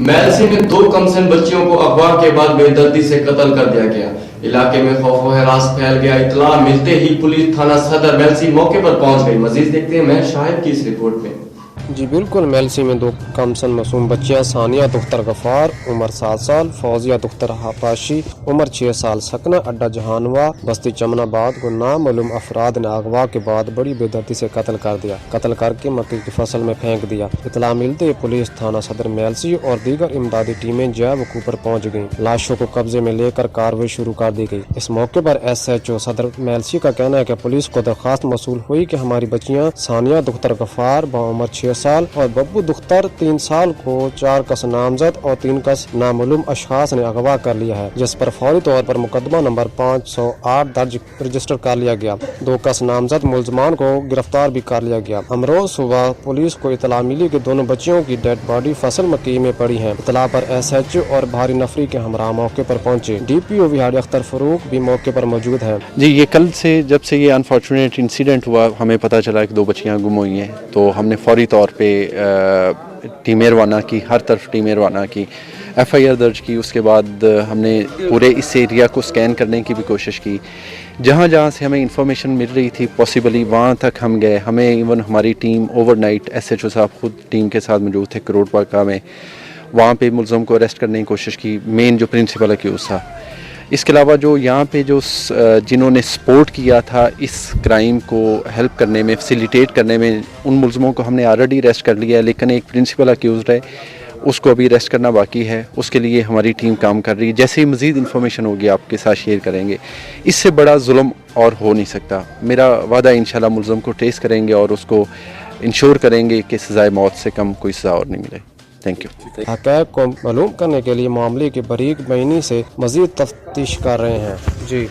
میلسی میں 2 کمسن بچیوں کو اغوا کے بعد بے دردی سے قتل کر دیا گیا. علاقے میں خوف و ہراس پھیل گیا. اطلاع ملتے ہی پولیس تھانہ صدر میلسی موقع پر پہنچ گئی. مزید دیکھتے ہیں میں شاہد کی اس رپورٹ میں. جی بالکل، میلسی میں 2 کمسن معصوم بچیاں ثانیہ دختر غفار عمر 7 سال، فوزیہ دختر حفاشی عمر 6 سال سکنہ اڈا جہانوا بستی چمن آباد کو نامعلوم افراد نے اغوا کے بعد بڑی بے دردی سے قتل کر کے مکئی کی فصل میں پھینک دیا. اطلاع ملتے ہی پولیس تھانہ صدر میلسی اور دیگر امدادی ٹیمیں جائے وقوع پر پہنچ گئیں. لاشوں کو قبضے میں لے کر کارروائی شروع کر دی گئی. اس موقع پر SHO صدر میلسی کا کہنا ہے کہ پولیس کو درخواست موصول ہوئی کہ ہماری بچیاں ثانیہ دختر غفار بعمر 6 سال اور ببو دختر 3 سال کو 4 کس نامزد اور 3 کس نامعلوم اشخاص نے اغوا کر لیا ہے، جس پر فوری طور پر مقدمہ نمبر 508 درج رجسٹر کر لیا گیا. 2 کس نامزد ملزمان کو گرفتار بھی کر لیا گیا. امروز صبح پولیس کو اطلاع ملی کہ دونوں بچیوں کی ڈیڈ باڈی فصل مکئی میں پڑی ہیں. اطلاع پر SHO اور بھاری نفری کے ہمراہ موقع پر پہنچے. DPO وہاڑی اختر فروخ بھی موقع پر موجود ہیں. جی، یہ کل سے جب سے یہ انفارچونیٹ انسیڈنٹ ہوا ہمیں پتہ چلا کہ 2 بچیاں گم ہوئی ہیں، تو ہم نے فوری طور پہ ٹیمیں روانہ کی، ہر طرف ٹیمیں روانہ کی، FIR درج کی. اس کے بعد ہم نے پورے اس ایریا کو سکین کرنے کی بھی کوشش کی. جہاں جہاں سے ہمیں انفارمیشن مل رہی تھی پاسبلی وہاں تک ہم گئے. ہمیں ایون ہماری ٹیم اوور نائٹ SHO صاحب خود ٹیم کے ساتھ موجود تھے کروڑ پاکا میں، وہاں پہ ملزم کو اریسٹ کرنے کی کوشش کی، مین جو پرنسپل اکیوز تھا. اس کے علاوہ جو یہاں پہ جنہوں نے سپورٹ کیا تھا اس کرائم کو ہیلپ کرنے میں، فیسیلیٹیٹ کرنے میں، ان ملزموں کو ہم نے آلریڈی اریسٹ کر لیا ہے، لیکن ایک پرنسپل اکیوزڈ ہے، اس کو ابھی اریسٹ کرنا باقی ہے. اس کے لیے ہماری ٹیم کام کر رہی ہے. جیسے ہی مزید انفارمیشن ہوگی آپ کے ساتھ شیئر کریں گے. اس سے بڑا ظلم اور ہو نہیں سکتا. میرا وعدہ انشاءاللہ ملزم کو ٹریس کریں گے اور اس کو انشور کریں گے کہ سزائے موت سے کم کوئی سزا اور نہیں ملے. Thank you. حقائق کو معلوم کرنے کے لیے معاملے کے بریک بینی سے مزید تفتیش کر رہے ہیں. جی